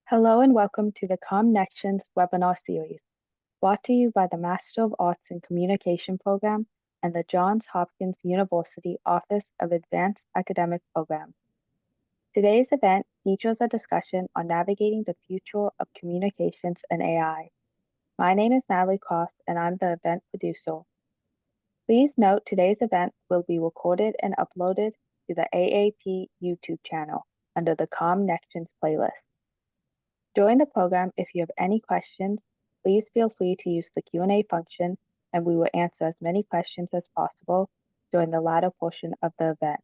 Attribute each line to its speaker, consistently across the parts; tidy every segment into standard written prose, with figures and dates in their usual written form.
Speaker 1: Hello and welcome to the Connections webinar series, brought to you by the Master of Arts in Communication program and the Johns Hopkins University Office of Advanced Academic Programs. Today's event features a discussion on navigating the future of communications and AI. My name is Natalie Cross and I'm the event producer. Please note today's event will be recorded and uploaded to the AAP YouTube channel under the Connections playlist. During the program, if you have any questions, please feel free to use the Q&A function and we will answer as many questions as possible during the latter portion of the event.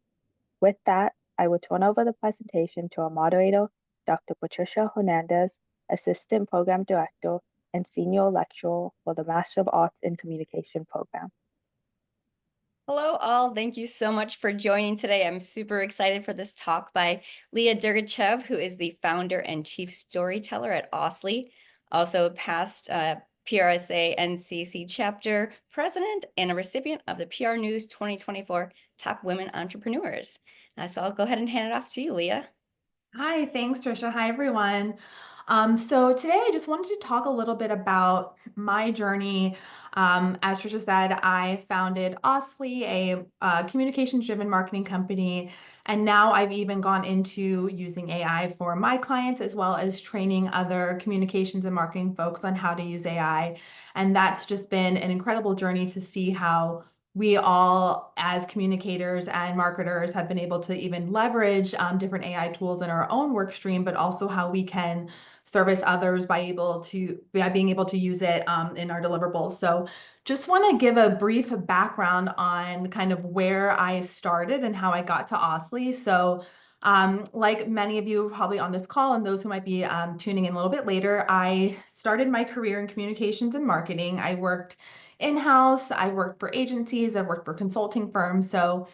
Speaker 1: With that, I will turn over the presentation to our moderator, Dr. Patricia Hernandez, Assistant Program Director and Senior Lecturer for the Master of Arts in Communication program.
Speaker 2: Hello all, thank you so much for joining today. I'm super excited for this talk by Leah Dergachev, who is the founder and chief storyteller at Austley, also past PRSA NCC chapter president and a recipient of the PR News 2024 Top Women Entrepreneurs. So I'll go ahead and hand it off to you, Leah.
Speaker 3: Hi, thanks, Trisha. Hi, everyone. So today I just wanted to talk a little bit about my journey. As Trisha said, I founded Austley, a communications-driven marketing company, and now I've even gone into using AI for my clients as well as training other communications and marketing folks on how to use AI. And that's just been an incredible journey to see how we all, as communicators and marketers, have been able to even leverage different AI tools in our own work stream, but also how we can service others by being able to use it in our deliverables. So just want to give a brief background on kind of where I started and how I got to Austley. So like many of you probably on this call and those who might be tuning in a little bit later, I started my career in communications and marketing. I worked in-house, I worked for agencies, I worked for consulting firms. So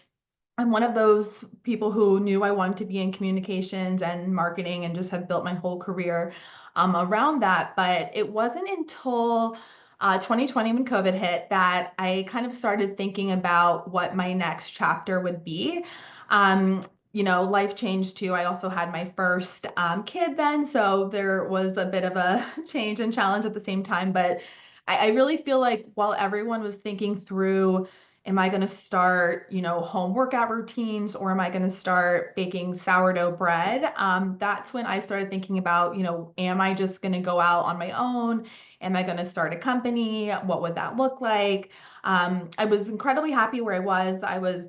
Speaker 3: I'm one of those people who knew I wanted to be in communications and marketing and just have built my whole career around that. But it wasn't until 2020 when COVID hit that I kind of started thinking about what my next chapter would be. Life changed too. I also had my first kid then, so there was a bit of a change and challenge at the same time. But I really feel like while everyone was thinking through, am I going to start, home workout routines, or am I going to start baking sourdough bread? That's when I started thinking about, am I just going to go out on my own? Am I going to start a company? What would that look like? I was incredibly happy where I was. I was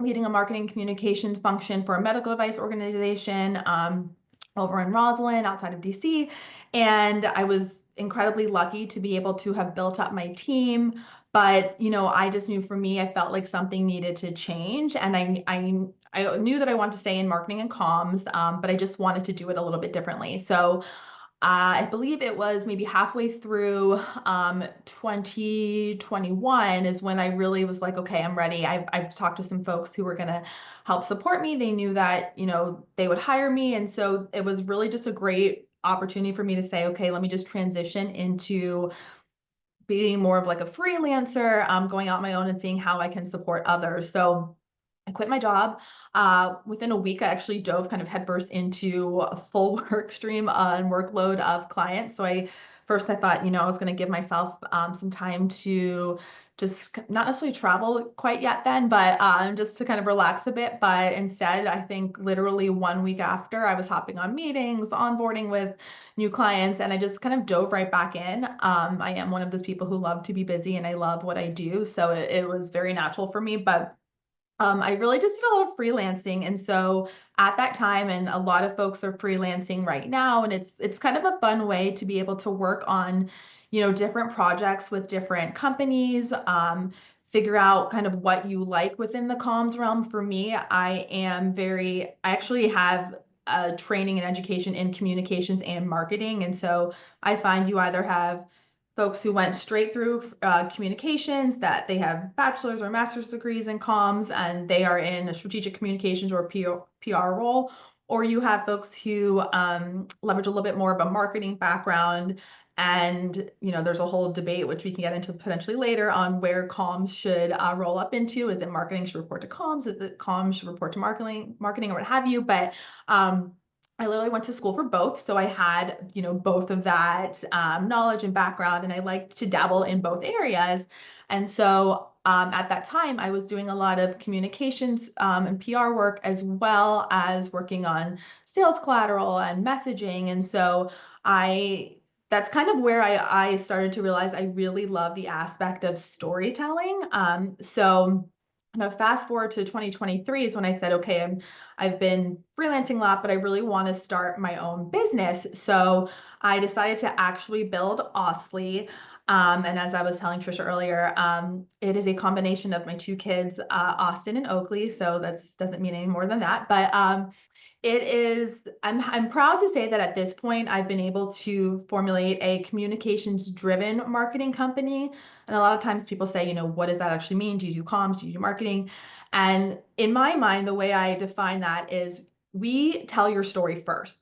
Speaker 3: leading a marketing communications function for a medical device organization over in Roslyn, outside of DC. And I was incredibly lucky to be able to have built up my team. But, I just knew for me, I felt like something needed to change. And I knew that I wanted to stay in marketing and comms, but I just wanted to do it a little bit differently. So I believe it was maybe halfway through 2021 is when I really was like, okay, I'm ready. I've talked to some folks who were going to help support me. They knew that, they would hire me. And so it was really just a great opportunity for me to say, okay, let me just transition into being more of like a freelancer, going out on my own and seeing how I can support others. So I quit my job. Within a week, I actually dove kind of headfirst into a full work stream and workload of clients. So I thought, I was going to give myself some time to just not necessarily travel quite yet then, but just to kind of relax a bit. But instead, I think literally 1 week after, I was hopping on meetings, onboarding with new clients, and I just kind of dove right back in. I am one of those people who love to be busy and I love what I do. So it was very natural for me. But I really just did a lot of freelancing. And so at that time, and a lot of folks are freelancing right now, and it's kind of a fun way to be able to work on, different projects with different companies, figure out kind of what you like within the comms realm. For me, I actually have training and education in communications and marketing. And so I find you either have folks who went straight through communications, that they have bachelor's or master's degrees in comms and they are in a strategic communications or PR role, or you have folks who leverage a little bit more of a marketing background. And, there's a whole debate, which we can get into potentially later, on where comms should roll up into. Is it marketing should report to comms? Is it comms should report to marketing or what have you? But I literally went to school for both. So I had, both of that knowledge and background, and I liked to dabble in both areas. And so at that time, I was doing a lot of communications and PR work, as well as working on sales collateral and messaging. And so that's kind of where I started to realize I really love the aspect of storytelling. So fast forward to 2023 is when I said, okay, I've been freelancing a lot, but I really want to start my own business. So I decided to actually build Austley. And as I was telling Trisha earlier, it is a combination of my two kids, Austin and Oakley. So that doesn't mean any more than that. But it is, I'm proud to say that at this point, I've been able to formulate a communications-driven marketing company. And a lot of times people say, what does that actually mean? Do you do comms? Do you do marketing? And in my mind, the way I define that is we tell your story first.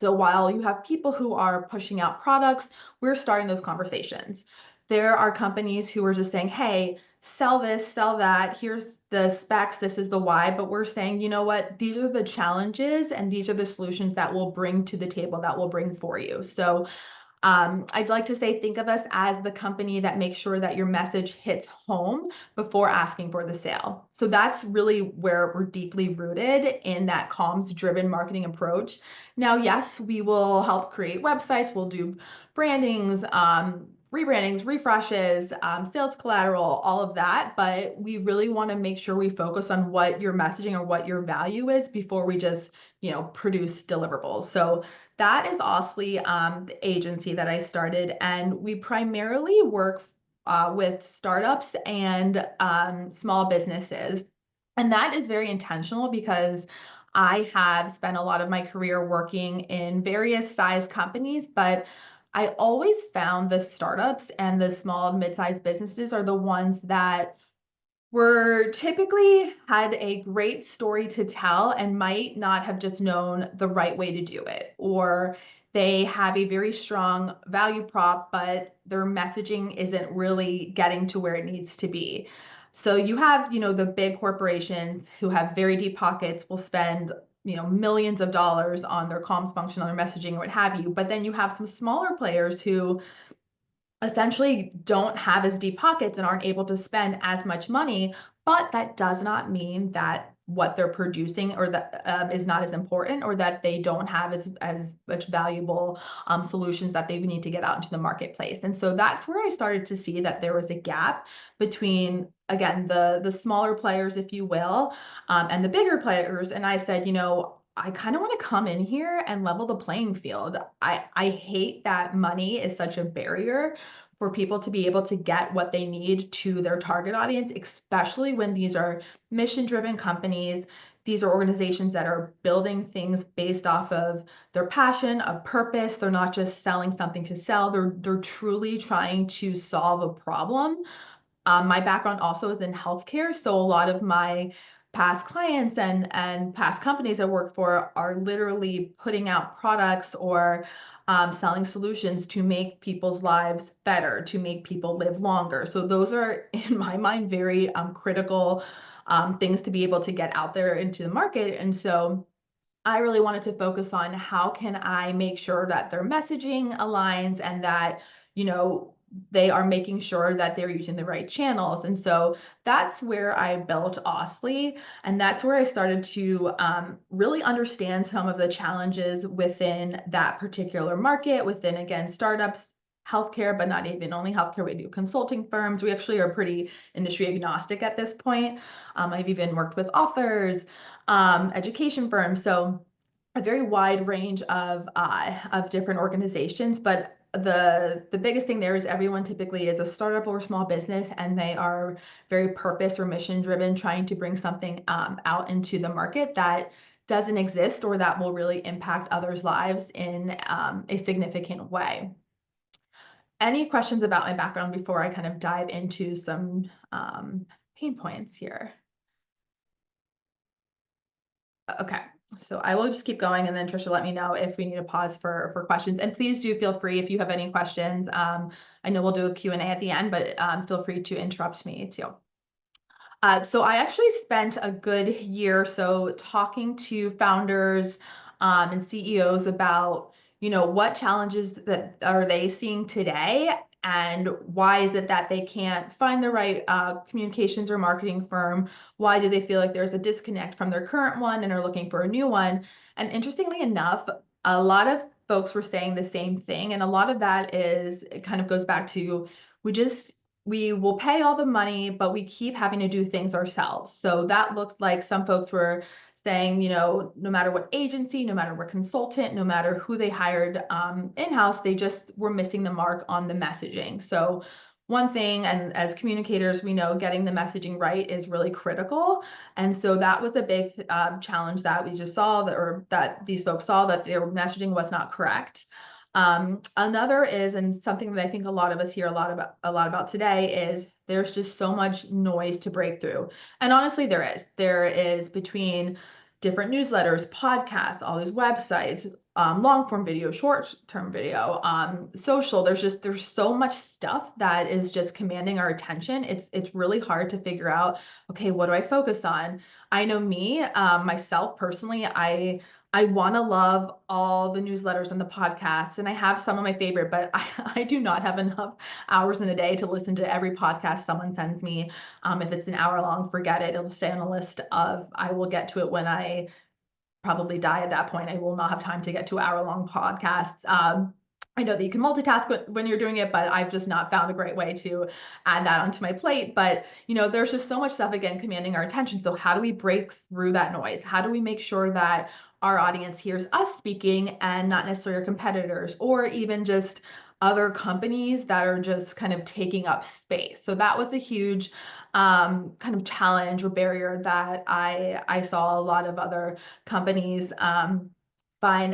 Speaker 3: So while you have people who are pushing out products, we're starting those conversations. There are companies who are just saying, hey, sell this, sell that, here's the specs, this is the why, but we're saying, you know what, these are the challenges and these are the solutions that we'll bring to the table, that we'll bring for you. So I'd like to say, think of us as the company that makes sure that your message hits home before asking for the sale. So that's really where we're deeply rooted in that comms-driven marketing approach. Now, yes, we will help create websites. We'll do brandings, rebrandings, refreshes, sales collateral, all of that. But we really want to make sure we focus on what your messaging or what your value is before we just, produce deliverables. So that is Austley, the agency that I started, and we primarily work with startups and small businesses. And that is very intentional because I have spent a lot of my career working in various size companies, but I always found the startups and the small and mid-sized businesses are the ones that were typically had a great story to tell and might not have just known the right way to do it, or they have a very strong value prop, but their messaging isn't really getting to where it needs to be. So you have, the big corporations who have very deep pockets will spend, millions of dollars on their comms function, on their messaging, or what have you. But then you have some smaller players who essentially don't have as deep pockets and aren't able to spend as much money, but that does not mean that what they're producing or that is not as important, or that they don't have as much valuable solutions that they need to get out into the marketplace. And so that's where I started to see that there was a gap between, again, the smaller players, if you will, and the bigger players. And I said, I kind of want to come in here and level the playing field. I hate that money is such a barrier for people to be able to get what they need to their target audience, especially when these are mission-driven companies. These are organizations that are building things based off of their passion, of purpose. They're not just selling something to sell. They're truly trying to solve a problem. My background also is in healthcare, so a lot of my past clients and past companies I work for are literally putting out products or selling solutions to make people's lives better, to make people live longer. So those are, in my mind, very critical things to be able to get out there into the market. And so I really wanted to focus on how can I make sure that their messaging aligns and that, they are making sure that they're using the right channels. And so that's where I built Austley. And that's where I started to really understand some of the challenges within that particular market, within, again, startups, healthcare, but not even only healthcare. We do consulting firms. We actually are pretty industry agnostic at this point. I've even worked with authors, education firms. So a very wide range of different organizations, but the biggest thing there is everyone typically is a startup or a small business, and they are very purpose or mission driven, trying to bring something out into the market that doesn't exist or that will really impact others' lives in a significant way. Any questions about my background before I kind of dive into some pain points here? Okay, so I will just keep going, and then Trisha, let me know if we need to pause for questions. And please do feel free if you have any questions. I know we'll do a Q&A at the end, but feel free to interrupt me too. So I actually spent a good year or so talking to founders, and CEOs about, what challenges that are they seeing today, and why is it that they can't find the right communications or marketing firm? Why do they feel like there's a disconnect from their current one and are looking for a new one? And interestingly enough, a lot of folks were saying the same thing. And a lot of that it kind of goes back to, we will pay all the money, but we keep having to do things ourselves. So that looked like some folks were saying, no matter what agency, no matter what consultant, no matter who they hired in-house, they just were missing the mark on the messaging. So one thing, and as communicators, we know getting the messaging right is really critical. And so that was a big challenge that we just saw, that these folks saw, that their messaging was not correct. Another is, and something that I think a lot of us hear a lot about today, is there's just so much noise to break through. And honestly, there is between different newsletters, podcasts, all these websites, long form video, short term video, social. There's so much stuff that is just commanding our attention. It's really hard to figure out, okay, what do I focus on? I know me, myself personally, I want to love all the newsletters and the podcasts, and I have some of my favorite, but I do not have enough hours in a day to listen to every podcast someone sends me. If it's an hour long, forget it. It'll stay on a list of, I will get to it when I probably die at that point. I will not have time to get to hour-long podcasts. I know that you can multitask when you're doing it, but I've just not found a great way to add that onto my plate. But, there's just so much stuff, again, commanding our attention. So how do we break through that noise? How do we make sure that our audience hears us speaking and not necessarily our competitors, or even just other companies that are just kind of taking up space? So that was a huge kind of challenge or barrier that I saw a lot of other companies find.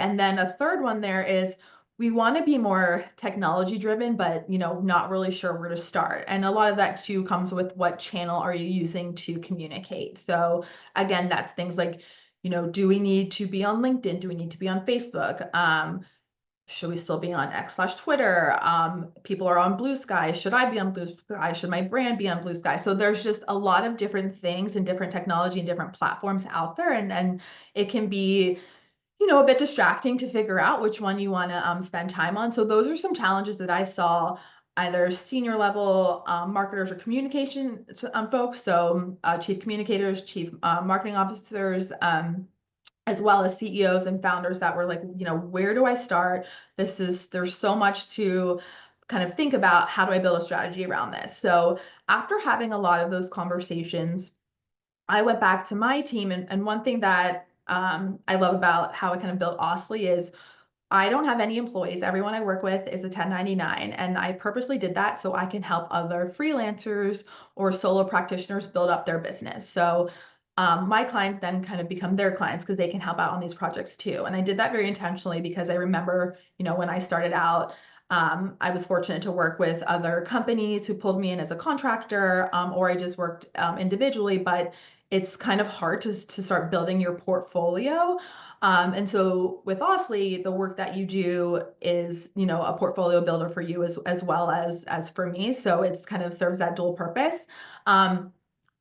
Speaker 3: And then a third one there is, we want to be more technology driven, but not really sure where to start. And a lot of that too comes with, what channel are you using to communicate? So again, that's things like, do we need to be on LinkedIn? Do we need to be on Facebook? Should we still be on X/Twitter? People are on Blue Sky. Should I be on Blue Sky? Should my brand be on Blue Sky? So there's just a lot of different things and different technology and different platforms out there. And it can be, a bit distracting to figure out which one you want to spend time on. So those are some challenges that I saw, either senior level marketers or communication folks. So chief communicators, chief marketing officers, as well as CEOs and founders that were like, where do I start? There's so much to kind of think about. How do I build a strategy around this? So after having a lot of those conversations, I went back to my team, and one thing that I love about how I kind of built Austley is, I don't have any employees. Everyone I work with is a 1099, and I purposely did that so I can help other freelancers or solo practitioners build up their business. So my clients then kind of become their clients, because they can help out on these projects too. And I did that very intentionally, because I remember, when I started out, I was fortunate to work with other companies who pulled me in as a contractor, or I just worked individually, but it's kind of hard to start building your portfolio. And so with Austley, the work that you do is, a portfolio builder for you as well as for me. So it's kind of serves that dual purpose.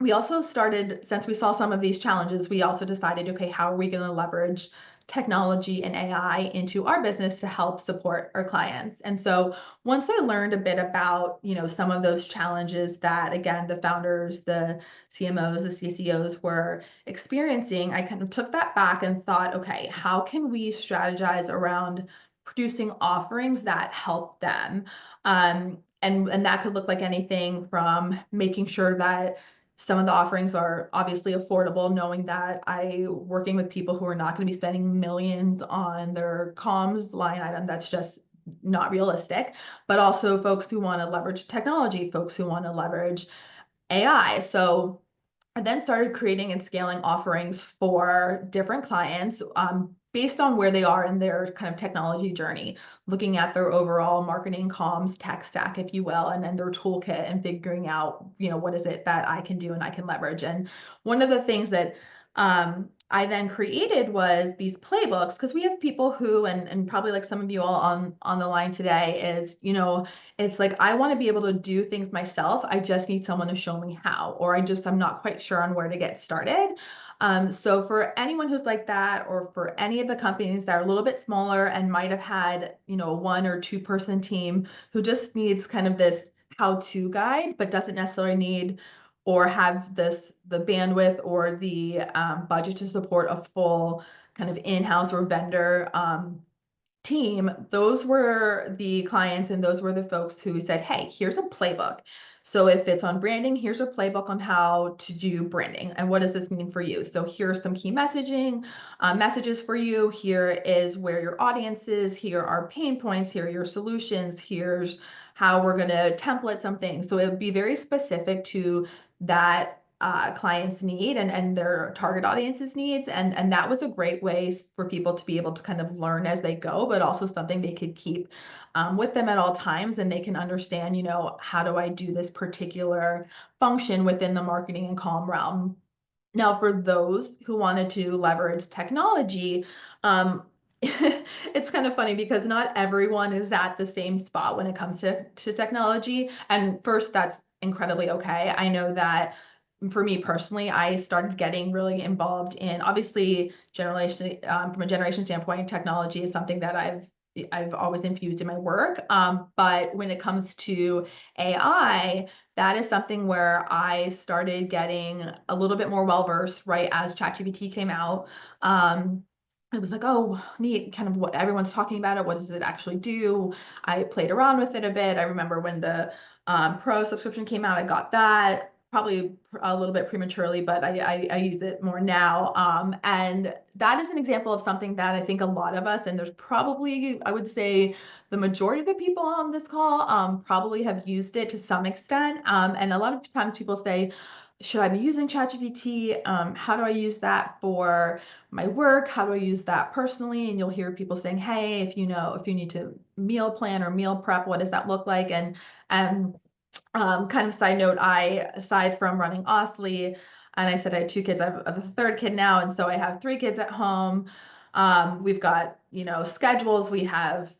Speaker 3: We also started, since we saw some of these challenges, we also decided, okay, how are we going to leverage technology and AI into our business to help support our clients? And so once I learned a bit about, some of those challenges that, again, the founders, the CMOs, the CCOs were experiencing, I kind of took that back and thought, okay, how can we strategize around producing offerings that help them? And that could look like anything from making sure that some of the offerings are obviously affordable, knowing that working with people who are not going to be spending millions on their comms line item. That's just not realistic. But also folks who want to leverage technology, folks who want to leverage AI. So I then started creating and scaling offerings for different clients based on where they are in their kind of technology journey, looking at their overall marketing comms tech stack, if you will, and then their toolkit, and figuring out, what is it that I can do and I can leverage. And one of the things that I then created was these playbooks, because we have people who, and probably like some of you all on the line today, is, it's like, I want to be able to do things myself. I just need someone to show me how, or I'm not quite sure on where to get started. So for anyone who's like that, or for any of the companies that are a little bit smaller and might have had, a 1 or 2 person team who just needs kind of this how-to guide, but doesn't necessarily need or have the bandwidth or the budget to support a full kind of in-house or vendor team, those were the clients and those were the folks who said, hey, here's a playbook. So if it's on branding, here's a playbook on how to do branding. And what does this mean for you? So here's some key messages for you. Here is where your audience is. Here are pain points. Here are your solutions. Here's how we're going to template something. So it would be very specific to that client's need and their target audience's needs. And that was a great way for people to be able to kind of learn as they go, but also something they could keep with them at all times. And they can understand, how do I do this particular function within the marketing and comm realm? Now, for those who wanted to leverage technology, it's kind of funny because not everyone is at the same spot when it comes to technology. And first, that's incredibly okay. I know that for me personally, I started getting really involved in, obviously, from a generation standpoint, technology is something that I've always infused in my work. But when it comes to AI, that is something where I started getting a little bit more well-versed right as ChatGPT came out. It was like, oh, neat, kind of what everyone's talking about it. What does it actually do? I played around with it a bit. I remember when the Pro subscription came out, I got that probably a little bit prematurely, but I use it more now. And that is an example of something that I think a lot of us, and there's probably, I would say, the majority of the people on this call probably have used it to some extent. And a lot of times people say, should I be using ChatGPT? How do I use that for my work? How do I use that personally? And you'll hear people saying, hey, if you need to meal plan or meal prep, what does that look like? And kind of side note, aside from running Austley, and I said I had 2 kids, I have a 3rd kid now, and so I have 3 kids at home. We've got, schedules, we have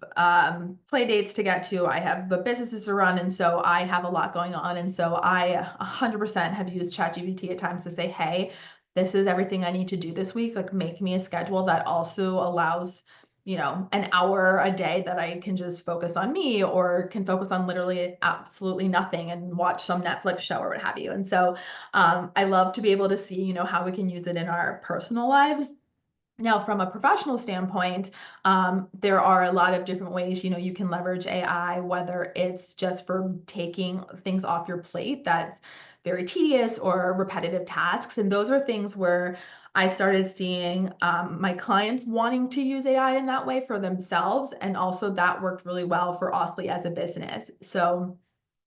Speaker 3: play dates to get to, I have the businesses to run, and so I have a lot going on. And so I 100% have used ChatGPT at times to say, hey, this is everything I need to do this week. Like, make me a schedule that also allows an hour a day that I can just focus on me, or can focus on literally absolutely nothing and watch some Netflix show or what have you. And so I love to be able to see, how we can use it in our personal lives. Now, from a professional standpoint, there are a lot of different ways, you can leverage AI, whether it's just for taking things off your plate that's very tedious or repetitive tasks. And those are things where I started seeing my clients wanting to use AI in that way for themselves. And also that worked really well for Austley as a business. So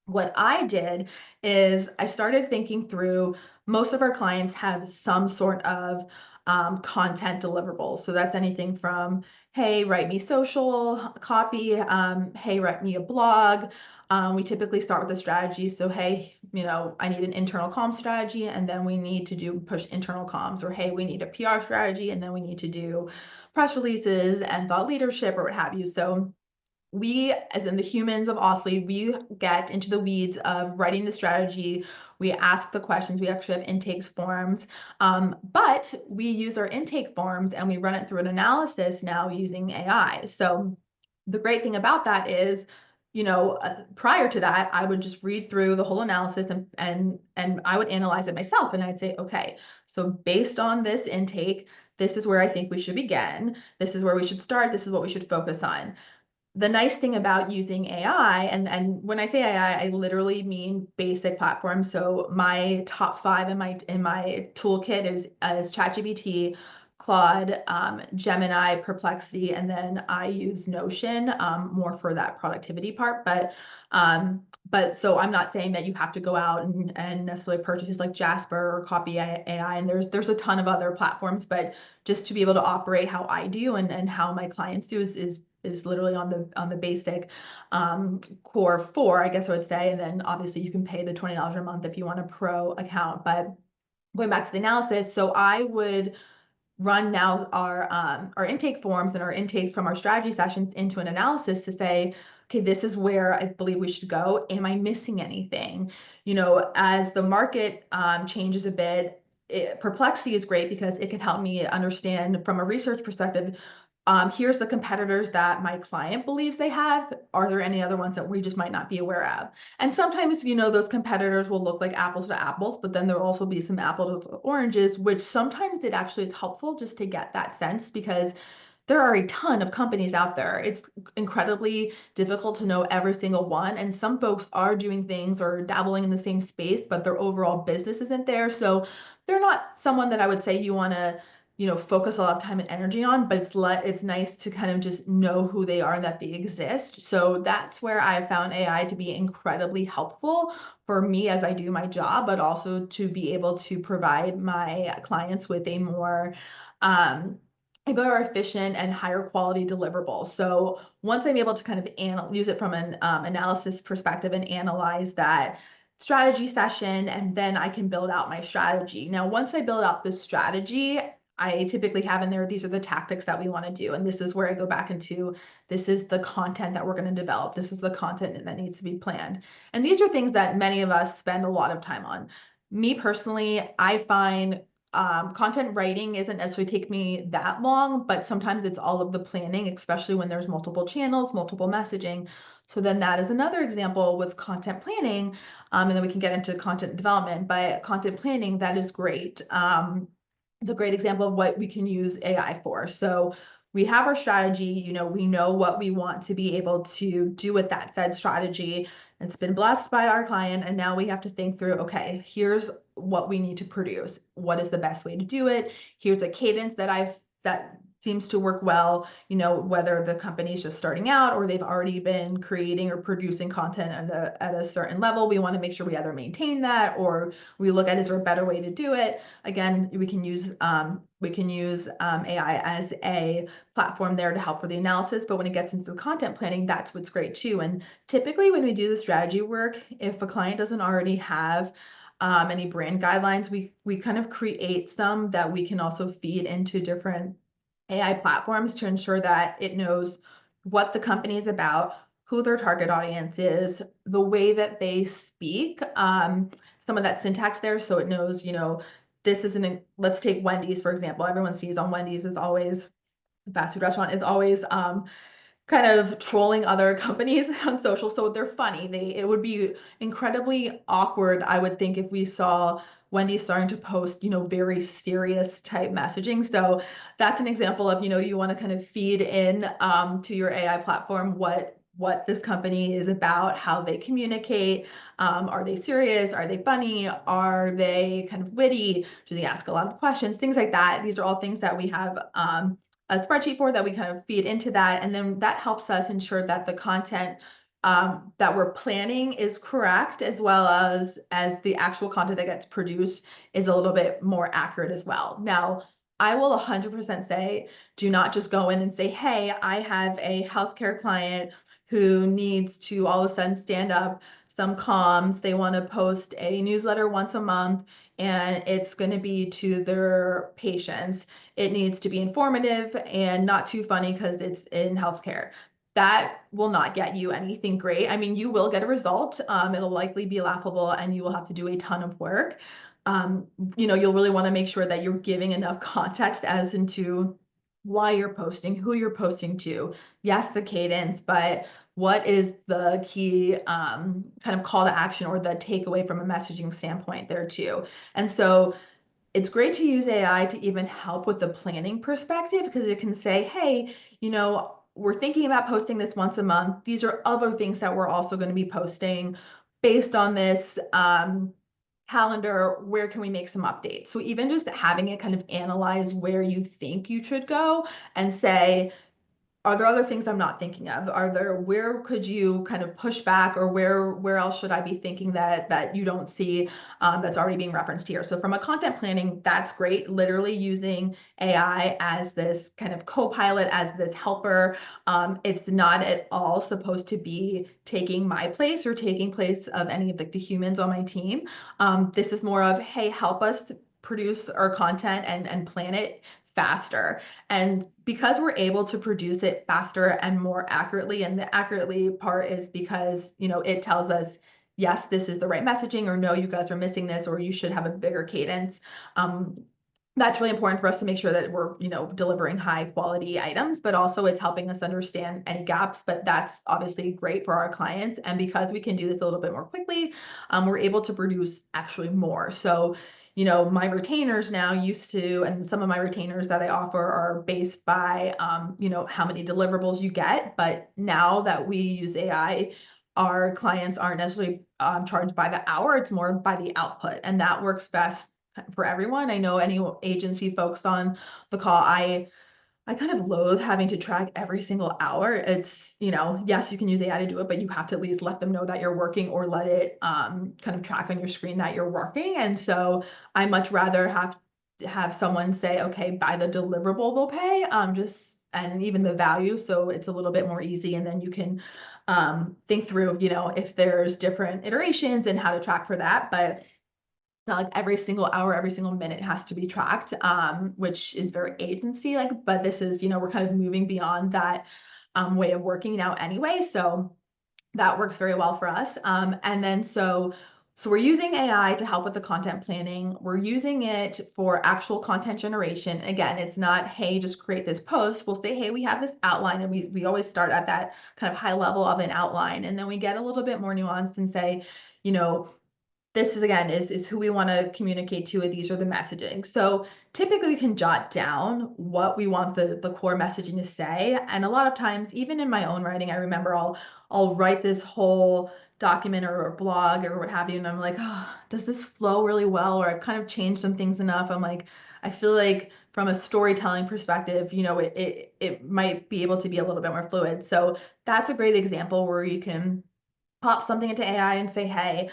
Speaker 3: what I did is I started thinking through, most of our clients have some sort of content deliverables. So that's anything from, hey, write me social copy, hey, write me a blog. We typically start with a strategy. So, hey, I need an internal comm strategy, and then we need to push internal comms, or hey, we need a PR strategy, and then we need to do press releases and thought leadership or what have you. So we, as in the humans of Austley, we get into the weeds of writing the strategy. We ask the questions. We actually have intakes forms, but we use our intake forms and we run it through an analysis now using AI. So the great thing about that is, prior to that, I would just read through the whole analysis and I would analyze it myself. And I'd say, okay, so based on this intake, this is where I think we should begin. This is where we should start. This is what we should focus on. The nice thing about using AI, and when I say AI, I literally mean basic platforms. So my top 5 in my toolkit is ChatGPT, Claude, Gemini, Perplexity, and then I use Notion more for that productivity part. But so I'm not saying that you have to go out and necessarily purchase like Jasper or Copy AI, and there's a ton of other platforms, but just to be able to operate how I do and how my clients do is literally on the basic core 4, I guess I would say. And then obviously you can pay the $20 a month if you want a pro account. But going back to the analysis, so I would run now our intake forms and our intakes from our strategy sessions into an analysis to say, okay, this is where I believe we should go. Am I missing anything? As the market changes a bit, Perplexity is great because it can help me understand from a research perspective, here's the competitors that my client believes they have. Are there any other ones that we just might not be aware of? And sometimes, those competitors will look like apples to apples, but then there'll also be some apples to oranges, which sometimes it actually is helpful just to get that sense, because there are a ton of companies out there. It's incredibly difficult to know every single one. And some folks are doing things or dabbling in the same space, but their overall business isn't there. So they're not someone that I would say you want to, focus a lot of time and energy on, but it's nice to kind of just know who they are and that they exist. So that's where I found AI to be incredibly helpful for me as I do my job, but also to be able to provide my clients with a more efficient and higher quality deliverable. So once I'm able to kind of use it from an analysis perspective and analyze that strategy session, and then I can build out my strategy. Now, once I build out this strategy, I typically have in there, these are the tactics that we want to do. And this is where I go back into, this is the content that we're going to develop. This is the content that needs to be planned. And these are things that many of us spend a lot of time on. Me personally, I find content writing isn't necessarily take me that long, but sometimes it's all of the planning, especially when there's multiple channels, multiple messaging. So then that is another example with content planning. And then we can get into content development, but content planning, that is great. It's a great example of what we can use AI for. So we have our strategy, we know what we want to be able to do with that said strategy. It's been blessed by our client. And now we have to think through, okay, here's what we need to produce. What is the best way to do it? Here's a cadence that seems to work well, whether the company's just starting out or they've already been creating or producing content at a certain level. We want to make sure we either maintain that, or we look at, is there a better way to do it? Again, we can use AI as a platform there to help for the analysis. But when it gets into the content planning, that's what's great too. And typically when we do the strategy work, if a client doesn't already have any brand guidelines, we kind of create some that we can also feed into different AI platforms to ensure that it knows what the company is about, who their target audience is, the way that they speak, some of that syntax there, so it knows, this isn't, let's take Wendy's, for example. Everyone sees on Wendy's is always, fast food restaurant is always kind of trolling other companies on social. So they're funny. It would be incredibly awkward, I would think, if we saw Wendy starting to post, very serious type messaging. So that's an example of, you want to kind of feed in to your AI platform what this company is about, how they communicate. Are they serious? Are they funny? Are they kind of witty? Do they ask a lot of questions? Things like that. These are all things that we have a spreadsheet for, that we kind of feed into that. And then that helps us ensure that the content that we're planning is correct, as well as the actual content that gets produced is a little bit more accurate as well. Now, I will 100% say, do not just go in and say, hey, I have a healthcare client who needs to all of a sudden stand up some comms. They want to post a newsletter once a month, and it's going to be to their patients. It needs to be informative and not too funny because it's in healthcare. That will not get you anything great. I mean, you will get a result. It'll likely be laughable, and you will have to do a ton of work. You'll really want to make sure that you're giving enough context as into why you're posting, who you're posting to. Yes, the cadence, but what is the key kind of call to action or the takeaway from a messaging standpoint there too. And so it's great to use AI to even help with the planning perspective, because it can say, hey, we're thinking about posting this once a month. These are other things that we're also going to be posting based on this calendar. Where can we make some updates? So even just having it kind of analyze where you think you should go and say, are there other things I'm not thinking of? Where could you kind of push back, or where else should I be thinking that you don't see that's already being referenced here? So from a content planning, that's great. Literally using AI as this kind of co-pilot, as this helper. It's not at all supposed to be taking my place or taking place of any of the humans on my team. This is more of, hey, help us produce our content and plan it faster. And because we're able to produce it faster and more accurately, and the accurately part is because, it tells us yes, this is the right messaging, or no, you guys are missing this, or you should have a bigger cadence. That's really important for us to make sure that we're, delivering high quality items, but also it's helping us understand any gaps. But that's obviously great for our clients. And because we can do this a little bit more quickly, we're able to produce actually more. So, my retainers now used to, and some of my retainers that I offer are based by, how many deliverables you get. But now that we use AI, our clients aren't necessarily charged by the hour, it's more by the output. And that works best for everyone. I know any agency folks on the call, I kind of loathe having to track every single hour. It's, yes, you can use AI to do it, but you have to at least let them know that you're working, or let it kind of track on your screen that you're working. And so I much rather have someone say, okay, by the deliverable they'll pay, and even the value. So it's a little bit more easy. And then you can think through, if there's different iterations and how to track for that. But not like every single hour, every single minute has to be tracked, which is very agency like. But this is, we're kind of moving beyond that way of working now anyway. So that works very well for us. And then so we're using AI to help with the content planning. We're using it for actual content generation. Again, it's not, hey, just create this post. We'll say, hey, we have this outline, and we always start at that kind of high level of an outline. And then we get a little bit more nuanced and say, this is, again, is who we want to communicate to, and these are the messaging. So typically we can jot down what we want the core messaging to say. And a lot of times, even in my own writing, I remember I'll write this whole document or a blog or what have you, and I'm like, oh, does this flow really well? Or I've kind of changed some things enough. I'm like, I feel like from a storytelling perspective, it might be able to be a little bit more fluid. So that's a great example where you can pop something into AI and say, hey,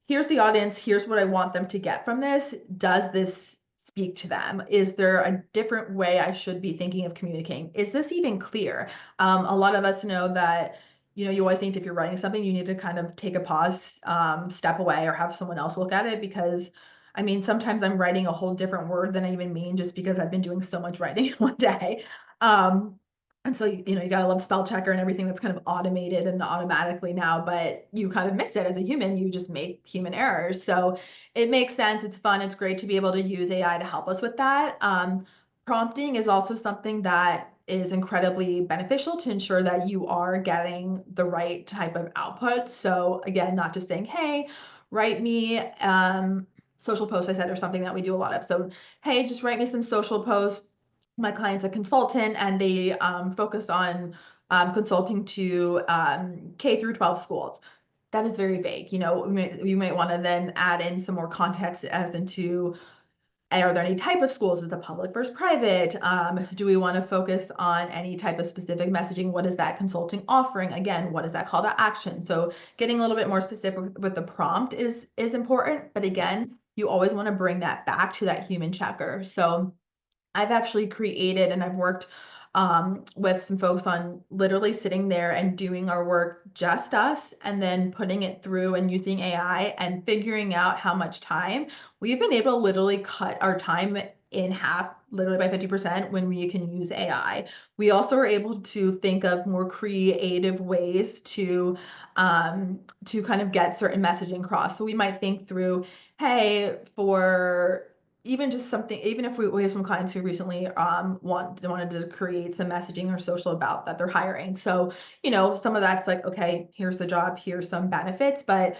Speaker 3: here's the audience, here's what I want them to get from this. Does this speak to them? Is there a different way I should be thinking of communicating? Is this even clear? A lot of us know that, you always need to, if you're writing something, you need to kind of take a pause, step away, or have someone else look at it, because I mean, sometimes I'm writing a whole different word than I even mean, just because I've been doing so much writing in one day. And so, you gotta love spell checker and everything that's kind of automated and automatically now, but you kind of miss it as a human. You just make human errors. So it makes sense. It's fun. It's great to be able to use AI to help us with that. Prompting is also something that is incredibly beneficial to ensure that you are getting the right type of output. So again, not just saying, hey, write me social posts, I said, or something that we do a lot of. So, hey, just write me some social posts. My client's a consultant, and they focus on consulting to K through 12 schools. That is very vague. You might want to then add in some more context as into, are there any type of schools? Is it public versus private? Do we want to focus on any type of specific messaging? What is that consulting offering? Again, what is that call to action? So getting a little bit more specific with the prompt is important. But again, you always want to bring that back to that human checker. So I've actually created, and I've worked with some folks on literally sitting there and doing our work, just us, and then putting it through and using AI and figuring out how much time. We've been able to literally cut our time in half, literally by 50%, when we can use AI. We also are able to think of more creative ways to kind of get certain messaging across. So we might think through, hey, for even just something, even if we have some clients who recently wanted to create some messaging or social about that they're hiring. So, some of that's like, okay, here's the job, here's some benefits, but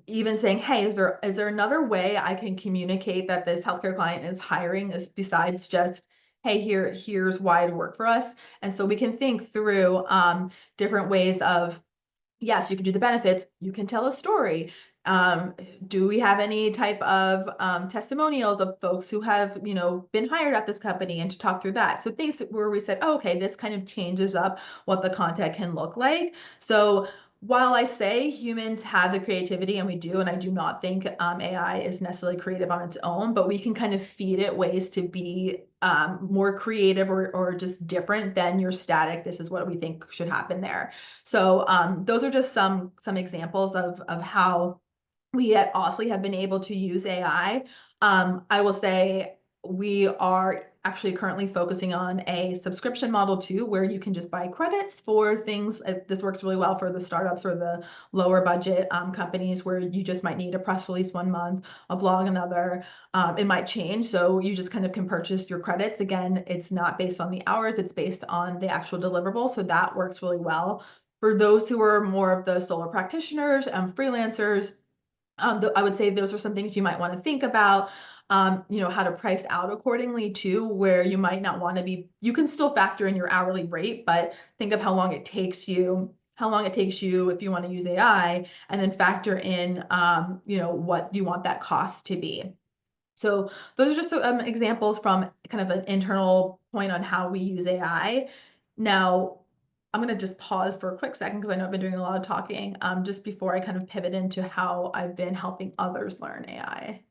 Speaker 3: even saying, hey, is there another way I can communicate that this healthcare client is hiring, is besides just, hey, here's why it worked for us. And so we can think through different ways of, yes, you can do the benefits. You can tell a story. Do we have any type of testimonials of folks who have, been hired at this company, and to talk through that? So things where we said, oh, okay, this kind of changes up what the content can look like. So while I say humans have the creativity, and we do, and I do not think AI is necessarily creative on its own, but we can kind of feed it ways to be more creative, or just different than your static, this is what we think should happen there. So those are just some examples of how we at Austley have been able to use AI. I will say, we are actually currently focusing on a subscription model too, where you can just buy credits for things. This works really well for the startups or the lower budget companies where you just might need a press release one month, a blog another. It might change. So you just kind of can purchase your credits. Again, it's not based on the hours, it's based on the actual deliverable. So that works really well. For those who are more of the solo practitioners and freelancers, I would say those are some things you might want to think about. How to price out accordingly too, where you might not want to be, you can still factor in your hourly rate, but think of how long it takes you if you want to use AI, and then factor in, what you want that cost to be. So those are just examples from kind of an internal point on how we use AI. Now, I'm going to just pause for a quick second because I know I've been doing a lot of talking, just before I kind of pivot into how I've been helping others learn AI.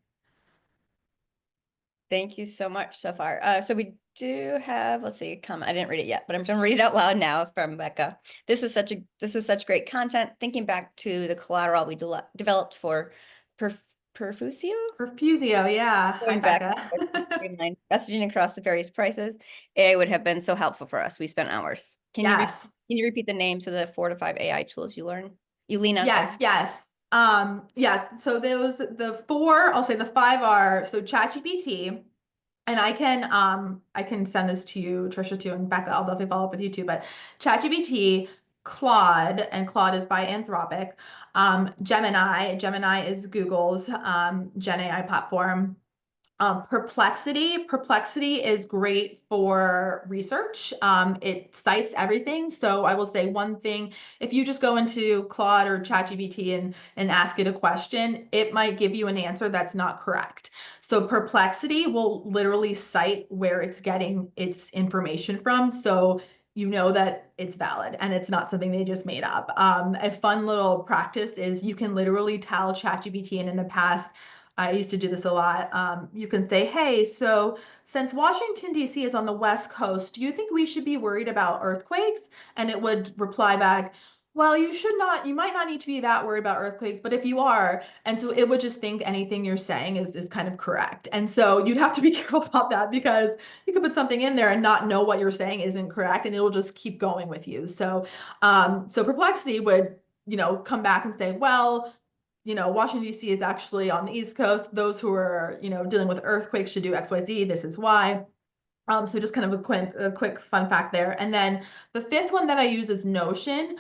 Speaker 2: Thank you so much so far. So we do have, let's see, a comment. I didn't read it yet, but I'm going to read it out loud now from Becca. This is such great content. Thinking back to the collateral we developed for Perfusio.
Speaker 3: Perfusio, yeah. Hi,
Speaker 2: Going back
Speaker 3: Becca.
Speaker 2: to streamline messaging across the various prices, AI would have been so helpful for us. We spent hours.
Speaker 3: Yes.
Speaker 2: Can you repeat the names of the 4 to 5 AI tools you lean on?
Speaker 3: Yes, yes. So the 4, I'll say the 5 are, so ChatGPT, and I can send this to you, Trisha, too, and Becca, I'll definitely follow up with you too, but ChatGPT, Claude, and Claude is by Anthropic, Gemini is Google's Gen AI platform. Perplexity is great for research. It cites everything. So I will say one thing, if you just go into Claude or ChatGPT and ask it a question, it might give you an answer that's not correct. So Perplexity will literally cite where it's getting its information from. So you know that it's valid and it's not something they just made up. A fun little practice is you can literally tell ChatGPT, and in the past, I used to do this a lot. You can say, hey, so since Washington, D.C. is on the West Coast, do you think we should be worried about earthquakes? And it would reply back, well, you might not need to be that worried about earthquakes, but if you are, and so it would just think anything you're saying is kind of correct. And so you'd have to be careful about that, because you could put something in there and not know what you're saying isn't correct, and it'll just keep going with you. So, so Perplexity would, come back and say, well, Washington, D.C. is actually on the East Coast. Those who are, dealing with earthquakes should do X, Y, Z. This is why. So just kind of a quick fun fact there. And then the 5th one that I use is Notion.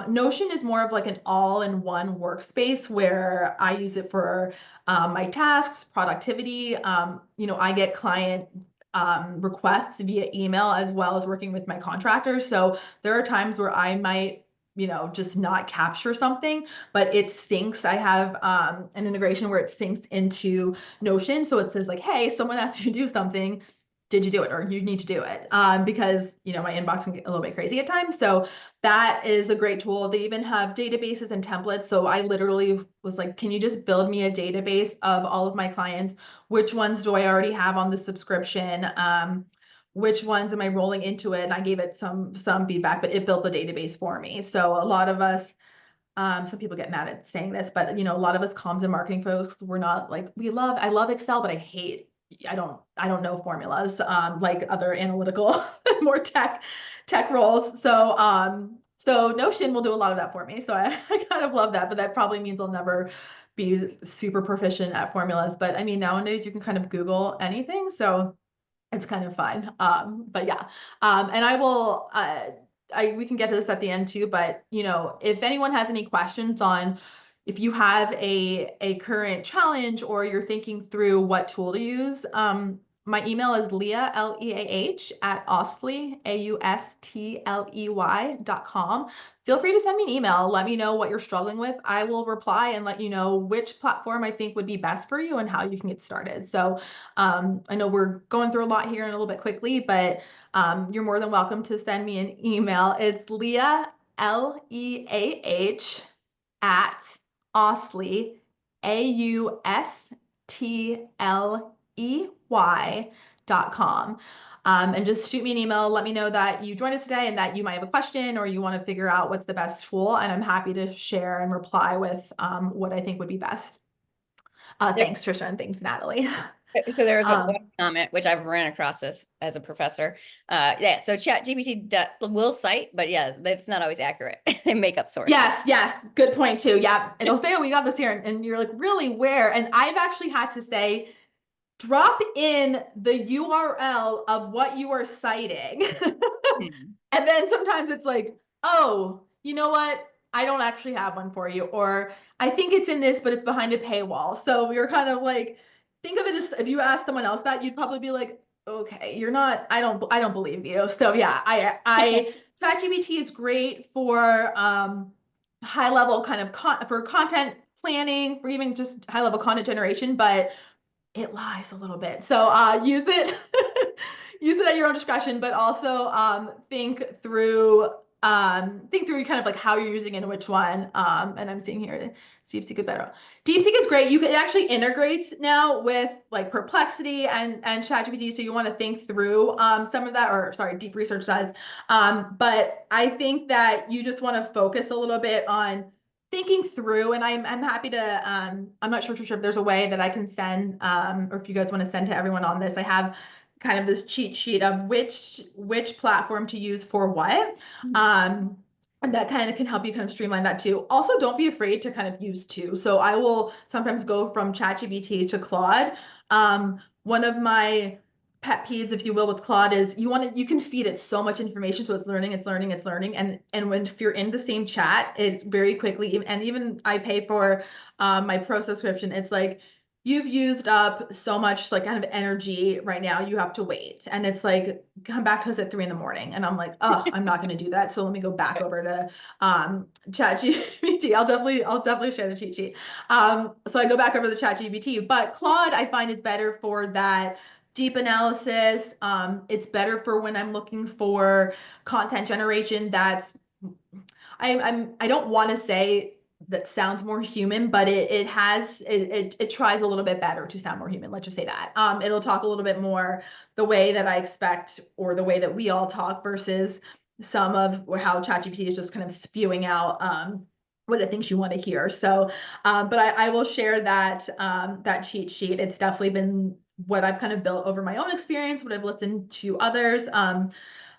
Speaker 3: Notion is more of like an all-in-one workspace where I use it for my tasks, productivity. I get client requests via email as well as working with my contractors. So there are times where I might just not capture something, but it syncs. I have an integration where it syncs into Notion. So it says like, hey, someone asked you to do something. Did you do it? Or you need to do it? Because, my inbox can get a little bit crazy at times. So that is a great tool. They even have databases and templates. So I literally was like, can you just build me a database of all of my clients? Which ones do I already have on the subscription? Which ones am I rolling into it? And I gave it some feedback, but it built the database for me. So a lot of us, some people get mad at saying this, but a lot of us comms and marketing folks, we're not like, I love Excel, but I don't know formulas, like other analytical, more tech roles. So Notion will do a lot of that for me. So I kind of love that, but that probably means I'll never be super proficient at formulas. But I mean, nowadays you can kind of Google anything. So it's kind of fun. But yeah, and I will, we can get to this at the end too, but if anyone has any questions on if you have a current challenge or you're thinking through what tool to use, my email is Leah, Leah, at Austley, AUSTLEY.com. Feel free to send me an email. Let me know what you're struggling with. I will reply and let you know which platform I think would be best for you and how you can get started. So I know we're going through a lot here and a little bit quickly, but you're more than welcome to send me an email. It's Leah, Leah, at Austley, AUSTLEY.com. And just shoot me an email. Let me know that you joined us today and that you might have a question or you want to figure out what's the best tool. And I'm happy to share and reply with what I think would be best. Thanks, Trisha, and thanks, Natalie.
Speaker 2: So there was one
Speaker 3: Um,
Speaker 2: comment, which I've ran across this as a professor. Yeah, so ChatGPT will cite, but yeah, that's not always accurate. They make up sources.
Speaker 3: yes, good point too. Yeah, it'll say, oh, we got this here. And you're like, really, where? And I've actually had to say, drop in the URL of what you are citing.
Speaker 2: Hmm.
Speaker 3: And then sometimes it's like, oh, you know what? I don't actually have one for you. Or I think it's in this, but it's behind a paywall. So we were kind of like, think of it as if you asked someone else that, you'd probably be like, okay, you're not, I don't believe you. So yeah, ChatGPT is great for high level kind of for content planning, for even just high level content generation, but it lies a little bit. So use it use it at your own discretion, but also think through kind of like how you're using it and which one. And I'm seeing here DeepSeek is better. DeepSeek is great. It actually integrates now with like Perplexity and ChatGPT, so you want to think through some of that, or sorry, Deep Research does. But I think that you just want to focus a little bit on thinking through, and I'm happy to I'm not sure, Trisha, if there's a way that I can send or if you guys want to send to everyone on this. I have kind of this cheat sheet of which platform to use for what. And that kind of can help you kind of streamline that too. Also, don't be afraid to kind of use two. So I will sometimes go from ChatGPT to Claude. One of my pet peeves, if you will, with Claude is you can feed it so much information, so it's learning, and when if you're in the same chat, it very quickly, and even I pay for my pro subscription, it's like, you've used up so much like kind of energy right now, you have to wait, and it's like, come back to us at 3 in the morning, and I'm like, oh, I'm not going to do that, so let me go back over to ChatGPT. I'll definitely share the cheat sheet. So I go back over to ChatGPT, but Claude I find is better for that deep analysis. It's better for when I'm looking for content generation that's, I don't want to say that sounds more human, but it tries a little bit better to sound more human. Let's just say that. It'll talk a little bit more the way that I expect, or the way that we all talk, versus some of how ChatGPT is just kind of spewing out what it thinks you want to hear. So, but I will share that cheat sheet. It's definitely been what I've kind of built over my own experience, what I've listened to others.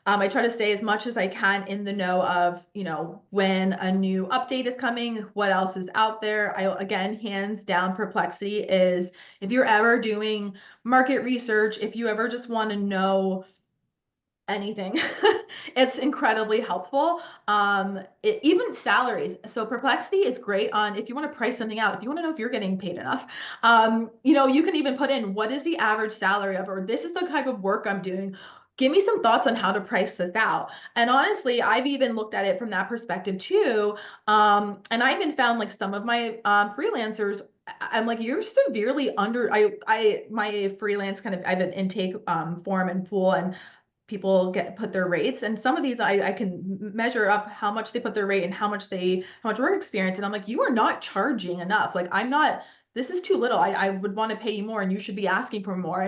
Speaker 3: I try to stay as much as I can in the know of, when a new update is coming, what else is out there. Again, hands down, Perplexity is, if you're ever doing market research, if you ever just want to know anything, it's incredibly helpful. Even salaries. So Perplexity is great on if you want to price something out, if you want to know if you're getting paid enough. You can even put in, what is the average salary of, or this is the type of work I'm doing. Give me some thoughts on how to price this out. And honestly, I've even looked at it from that perspective too. And I even found like some of my freelancers, I'm like, you're severely under, my freelance kind of, I have an intake form and pool, and people put their rates, and some of these I can measure up how much they put their rate and how much work experience, and I'm like, you are not charging enough. Like, this is too little. I would want to pay you more, and you should be asking for more.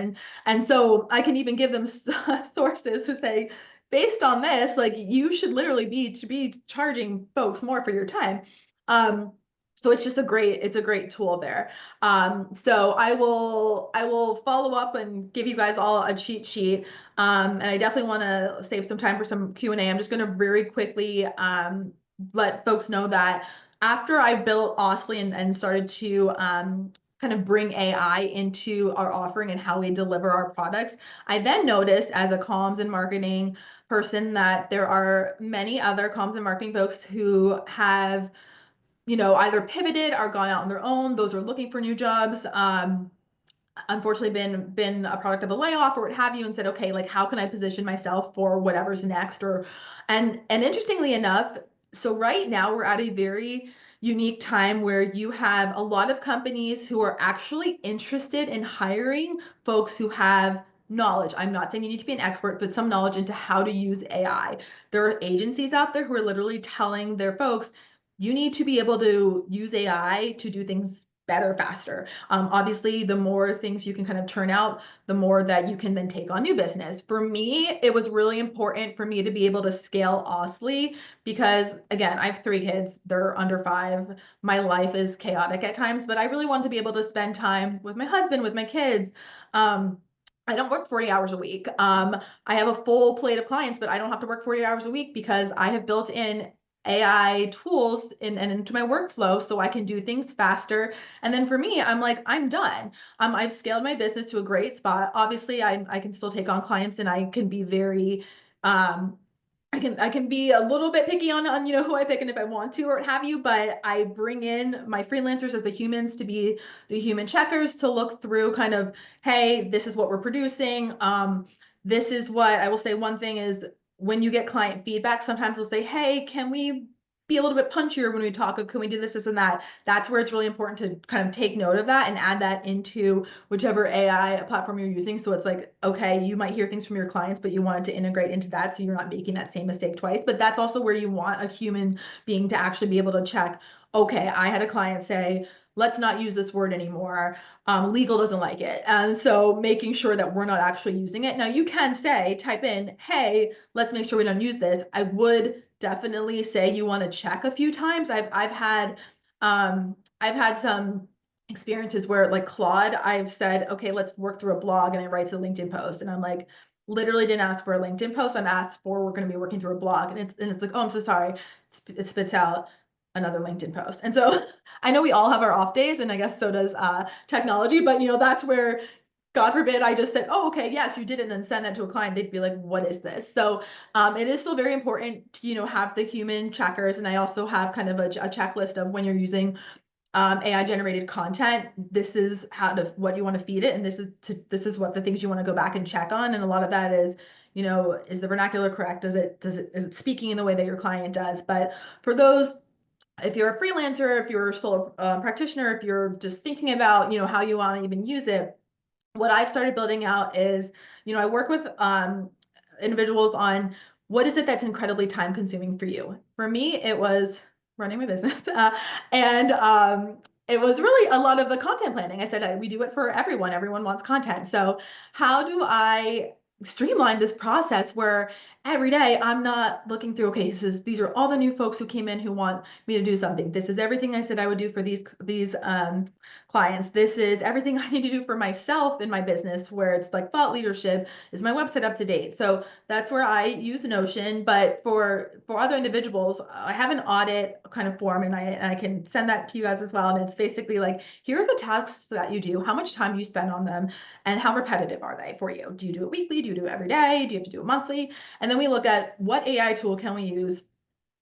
Speaker 3: And so I can even give them sources to say, based on this, like, you should literally be charging folks more for your time. So it's just it's a great tool there. So I will follow up and give you guys all a cheat sheet. And I definitely want to save some time for some Q&A. I'm just going to very quickly let folks know that after I built Austley and started to kind of bring AI into our offering and how we deliver our products, I then noticed, as a comms and marketing person, that there are many other comms and marketing folks who have, either pivoted or gone out on their own. Those are looking for new jobs. Unfortunately been a product of a layoff or what have you, and said, okay, like, how can I position myself for whatever's next? And interestingly enough, so right now we're at a very unique time where you have a lot of companies who are actually interested in hiring folks who have knowledge. I'm not saying you need to be an expert, but some knowledge into how to use AI. There are agencies out there who are literally telling their folks, you need to be able to use AI to do things better, faster. Obviously, the more things you can kind of turn out, the more that you can then take on new business. For me, it was really important for me to be able to scale Austley because, again, I have 3 kids. They're under 5. My life is chaotic at times, but I really wanted to be able to spend time with my husband, with my kids. I don't work 40 hours a week. I have a full plate of clients, but I don't have to work 40 hours a week because I have built in AI tools and into my workflow so I can do things faster. And then for me, I'm like, I'm done. I've scaled my business to a great spot. Obviously, I can still take on clients and I can be very, um, I can be a little bit picky on who I pick and if I want to or what have you, but I bring in my freelancers as the humans to be the human checkers to look through kind of, hey, this is what we're producing. This is what I will say. One thing is when you get client feedback, sometimes they'll say, hey, can we be a little bit punchier when we talk? Or can we do this and that? That's where it's really important to kind of take note of that and add that into whichever AI platform you're using. So it's like, okay, you might hear things from your clients, but you wanted to integrate into that so you're not making that same mistake twice. But that's also where you want a human being to actually be able to check, okay, I had a client say, let's not use this word anymore. Legal doesn't like it. And so making sure that we're not actually using it. Now you can say, type in, hey, let's make sure we don't use this. I would definitely say you want to check a few times. I've had some experiences where like Claude, I've said, okay, let's work through a blog and it writes a LinkedIn post. And I'm like, literally didn't ask for a LinkedIn post. I'm asked for, we're going to be working through a blog. And it's like, oh, I'm so sorry. It spits out another LinkedIn post. And so I know we all have our off days and I guess so does technology, but that's where God forbid I just said, oh, okay, yes, you did it, and then send that to a client. They'd be like, what is this? So it is still very important to, have the human checkers. And I also have kind of a checklist of when you're using AI generated content, this is what you want to feed it. And this is what the things you want to go back and check on. And a lot of that is, is the vernacular correct? Is it speaking in the way that your client does? But for those, if you're a freelancer, if you're a solo practitioner, if you're just thinking about, how you want to even use it, what I've started building out is, I work with individuals on what is it that's incredibly time consuming for you. For me, it was running my business, and it was really a lot of the content planning. I said we do it for everyone. Everyone wants content. So how do I streamline this process where every day I'm not looking through, okay, these are all the new folks who came in who want me to do something. This is everything I said I would do for these clients. This is everything I need to do for myself in my business, where it's like thought leadership, is my website up to date? So that's where I use Notion. But for other individuals, I have an audit kind of form, and I can send that to you guys as well. And it's basically like, here are the tasks that you do, how much time do you spend on them, and how repetitive are they for you? Do you do it weekly? Do you do it every day? Do you have to do it monthly? And then we look at what AI tool can we use.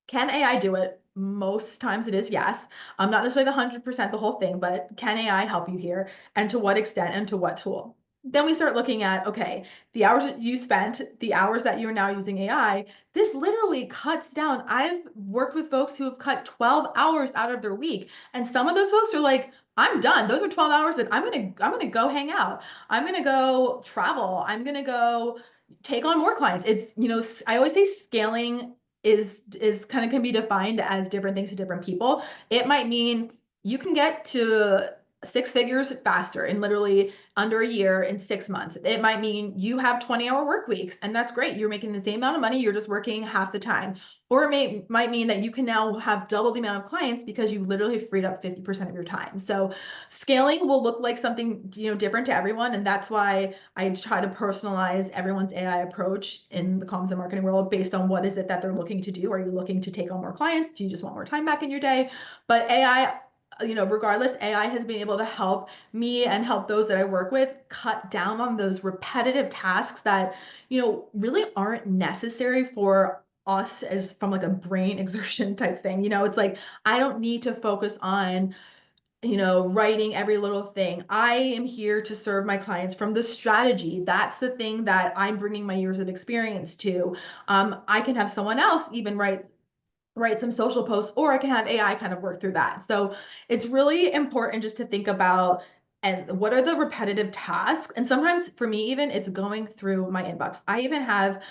Speaker 3: Can AI do it? Most times it is yes. Not necessarily the 100% the whole thing, but can AI help you here? And to what extent and to what tool? Then we start looking at, okay, the hours that you spent, the hours that you're now using AI, this literally cuts down. I've worked with folks who have cut 12 hours out of their week. And some of those folks are like, I'm done. Those are 12 hours that I'm gonna go hang out. I'm gonna go travel. I'm gonna go take on more clients. It's, I always say scaling is kind of can be defined as different things to different people. It might mean you can get to 6 figures faster in literally under a year in 6 months. It might mean you have 20-hour work weeks, and that's great. You're making the same amount of money, you're just working half the time. Or it might mean that you can now have double the amount of clients because you literally freed up 50% of your time. So scaling will look like something different to everyone, and that's why I try to personalize everyone's AI approach in the comms and marketing world based on what is it that they're looking to do. Are you looking to take on more clients? Do you just want more time back in your day? But AI, regardless, AI has been able to help me and help those that I work with cut down on those repetitive tasks that, really aren't necessary for us as from like a brain exertion type thing. It's like, I don't need to focus on writing every little thing. I am here to serve my clients from the strategy. That's the thing that I'm bringing my years of experience to. I can have someone else even write some social posts, or I can have AI kind of work through that. So it's really important just to think about, and what are the repetitive tasks? And sometimes for me, even it's going through my inbox. I even have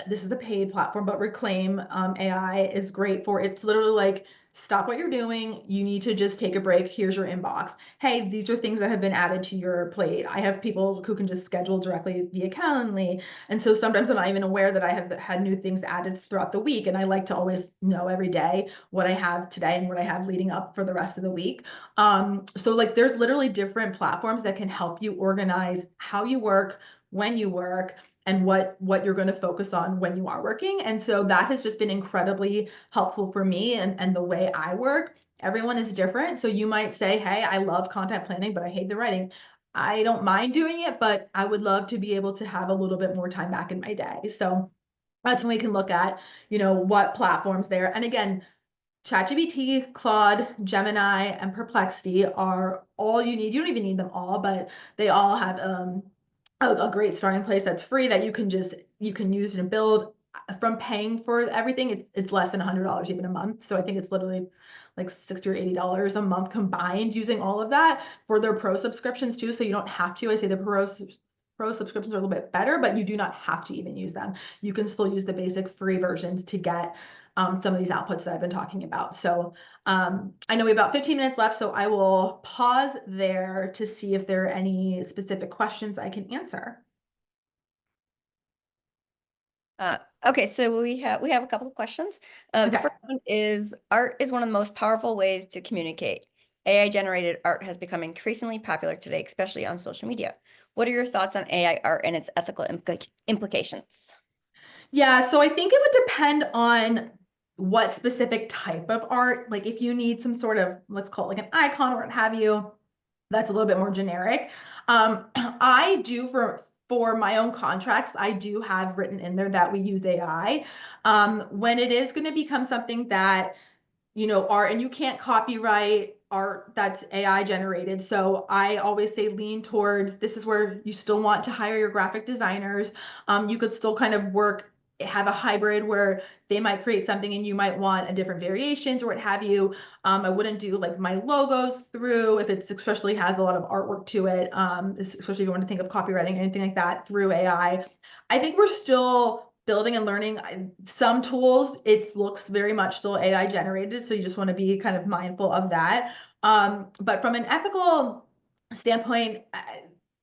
Speaker 3: this is a paid platform, but Reclaim AI is great for, it's literally like, stop what you're doing. You need to just take a break. Here's your inbox. Hey, these are things that have been added to your plate. I have people who can just schedule directly via Calendly. And so sometimes I'm not even aware that I have had new things added throughout the week. And I like to always know every day what I have today and what I have leading up for the rest of the week. So like there's literally different platforms that can help you organize how you work, when you work, and what you're going to focus on when you are working. And so that has just been incredibly helpful for me and the way I work. Everyone is different. So you might say, hey, I love content planning, but I hate the writing. I don't mind doing it, but I would love to be able to have a little bit more time back in my day. So that's when we can look at, what platforms there. And again, ChatGPT, Claude, Gemini, and Perplexity are all you need. You don't even need them all, but they all have a great starting place that's free that you can use and build. From paying for everything, it's less than $100 even a month. So I think it's literally like $60 or $80 a month combined using all of that for their pro subscriptions too. So you don't have to. I say the pro subscriptions are a little bit better, but you do not have to even use them. You can still use the basic free versions to get some of these outputs that I've been talking about. So I know we have about 15 minutes left, so I will pause there to see if there are any specific questions I can answer.
Speaker 2: Okay, so we have a couple of questions. The
Speaker 3: Okay.
Speaker 2: first one is, art is one of the most powerful ways to communicate. AI generated art has become increasingly popular today, especially on social media. What are your thoughts on AI art and its ethical implications?
Speaker 3: Yeah, so I think it would depend on what specific type of art. Like if you need some sort of, let's call it like an icon or what have you, that's a little bit more generic. I do for my own contracts, I do have written in there that we use AI. When it is going to become something that art, and you can't copyright art that's AI generated. So I always say lean towards, this is where you still want to hire your graphic designers. You could still kind of have a hybrid where they might create something and you might want a different variations or what have you. I wouldn't do like my logos through, if it's especially has a lot of artwork to it, especially if you want to think of copywriting or anything like that through AI. I think we're still building and learning. Some tools, it looks very much still AI generated, so you just want to be kind of mindful of that. But from an ethical standpoint,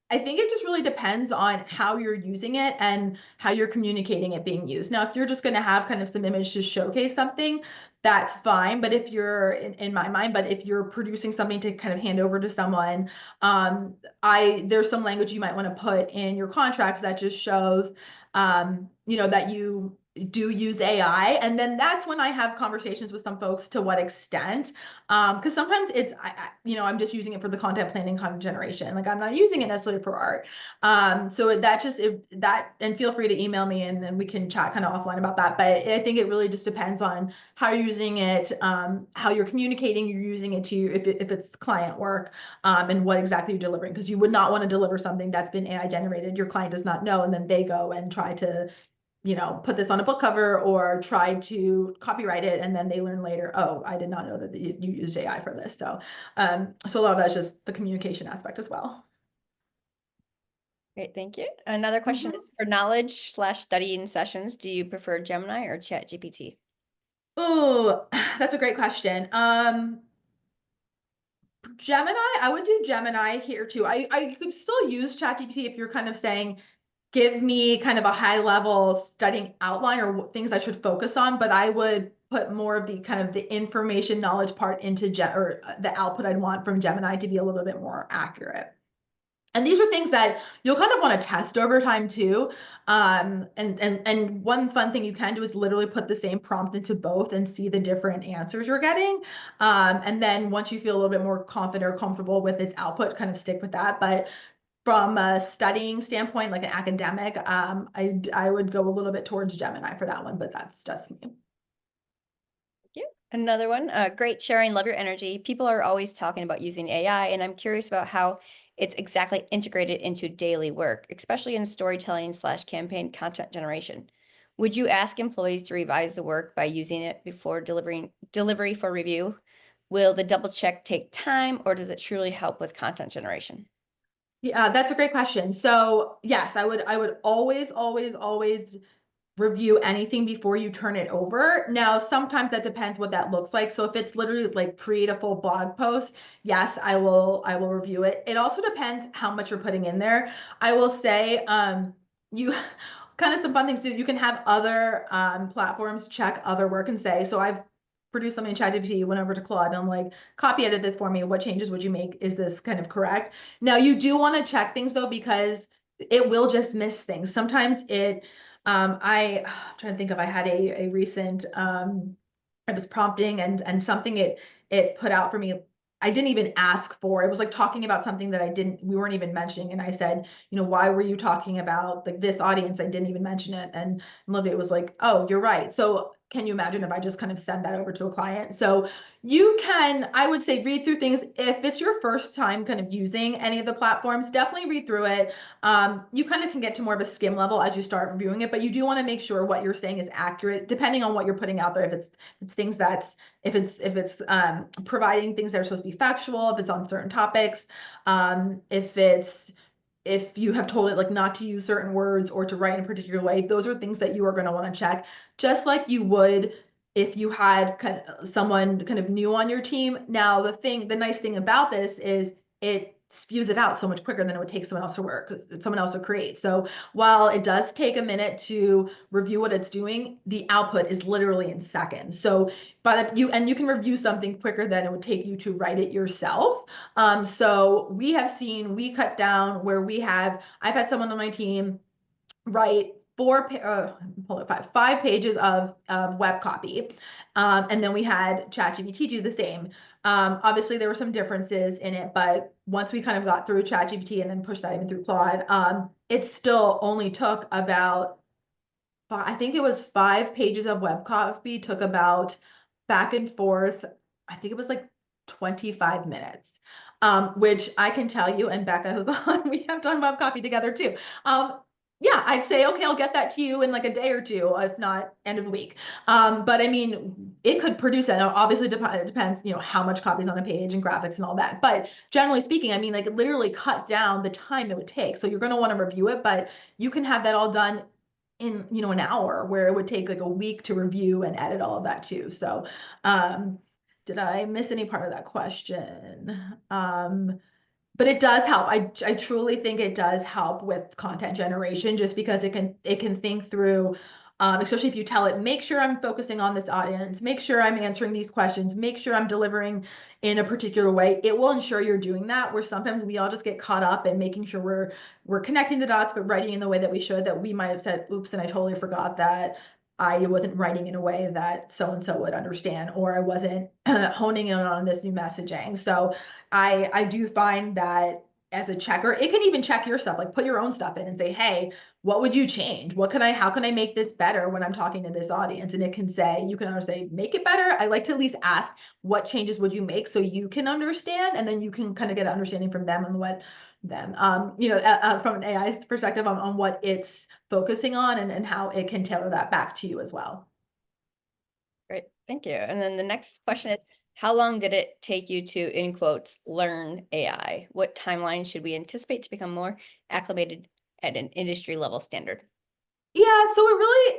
Speaker 3: I think it just really depends on how you're using it and how you're communicating it being used. Now, if you're just going to have kind of some image to showcase something, that's fine. But if you're in my mind, but if you're producing something to kind of hand over to someone, there's some language you might want to put in your contracts that just shows that you do use AI. And then that's when I have conversations with some folks to what extent, because sometimes I'm just using it for the content planning, content generation. Like I'm not using it necessarily for art. So and feel free to email me and then we can chat kind of offline about that. But I think it really just depends on how you're using it, how you're communicating, you're using it to if it's client work, and what exactly you're delivering, because you would not want to deliver something that's been AI generated, your client does not know, and then they go and try to put this on a book cover or try to copyright it, and then they learn later, oh, I did not know that you used AI for this. So a lot of that's just the communication aspect as well.
Speaker 2: Great, thank you. Another question is, for knowledge/studying sessions, do you prefer Gemini or ChatGPT?
Speaker 3: Oh, that's a great question. Gemini, I would do Gemini here too. I could still use ChatGPT if you're kind of saying, give me kind of a high level studying outline or things I should focus on, but I would put more of the kind of the information knowledge part into the output I'd want from Gemini to be a little bit more accurate. And these are things that you'll kind of want to test over time too. And one fun thing you can do is literally put the same prompt into both and see the different answers you're getting. And then once you feel a little bit more confident or comfortable with its output, kind of stick with that. But from a studying standpoint, like an academic, I would go a little bit towards Gemini for that one, but that's just me.
Speaker 2: Thank you. Another one, great sharing, love your energy. People are always talking about using AI, and I'm curious about how it's exactly integrated into daily work, especially in storytelling/campaign content generation. Would you ask employees to revise the work by using it before delivery for review? Will the double check take time, or does it truly help with content generation?
Speaker 3: Yeah, that's a great question. So yes, I would always review anything before you turn it over. Now, sometimes that depends what that looks like. So if it's literally like create a full blog post, yes, I will review it. It also depends how much you're putting in there. I will say, you kind of some fun things too. You can have other platforms check other work and say, so I've produced something in ChatGPT, went over to Claude, and I'm like, copy edit this for me. What changes would you make? Is this kind of correct? Now, you do want to check things though, because it will just miss things. Sometimes I'm trying to think if I had a recent, I was prompting and something it put out for me. I didn't even ask for. It was like talking about something that we weren't even mentioning. And I said, why were you talking about like this audience? I didn't even mention it. And Olivia was like, oh, you're right. So can you imagine if I just kind of send that over to a client? So you can, I would say, read through things. If it's your first time kind of using any of the platforms, definitely read through it. You kind of can get to more of a skim level as you start reviewing it, but you do want to make sure what you're saying is accurate, depending on what you're putting out there. If it's things if it's providing things that are supposed to be factual, if it's on certain topics, if you have told it like not to use certain words or to write in a particular way, those are things that you are going to want to check, just like you would if you had someone kind of new on your team. Now, the nice thing about this is it spews it out so much quicker than it would take someone else to work, someone else to create. So while it does take a minute to review what it's doing, the output is literally in seconds. So, you can review something quicker than it would take you to write it yourself. So we cut down where I've had someone on my team write five pages of web copy. And then we had ChatGPT do the same. Obviously there were some differences in it, but once we kind of got through ChatGPT and then pushed that even through Claude, it still only took about, I think it was 5 pages of web copy, took about back and forth, I think it was like 25 minutes. Which I can tell you, and Becca was on, we have done web copy together too. Yeah, I'd say, okay, I'll get that to you in like a day or two, if not end of the week. But I mean, it could produce it. Now, obviously, it depends, how much copy is on a page and graphics and all that. But generally speaking, I mean, like literally cut down the time it would take. So you're going to want to review it, but you can have that all done in, an hour, where it would take like a week to review and edit all of that too. So, did I miss any part of that question? But it does help. I truly think it does help with content generation, just because it can think through, especially if you tell it, make sure I'm focusing on this audience, make sure I'm answering these questions, make sure I'm delivering in a particular way. It will ensure you're doing that, where sometimes we all just get caught up in making sure we're connecting the dots, but writing in the way that we should, that we might have said, oops, and I totally forgot that I wasn't writing in a way that so-and-so would understand, or I wasn't honing in on this new messaging. So I do find that as a checker, it can even check your stuff, like put your own stuff in and say, hey, what would you change? How can I make this better when I'm talking to this audience? And it can say, you can either say, make it better. I like to at least ask, what changes would you make, so you can understand, and then you can kind of get an understanding from them on from an AI's perspective on what it's focusing on, and how it can tailor that back to you as well.
Speaker 2: Great, thank you. And then the next question is, how long did it take you to, in quotes, learn AI? What timeline should we anticipate to become more acclimated at an industry level standard?
Speaker 3: Yeah, so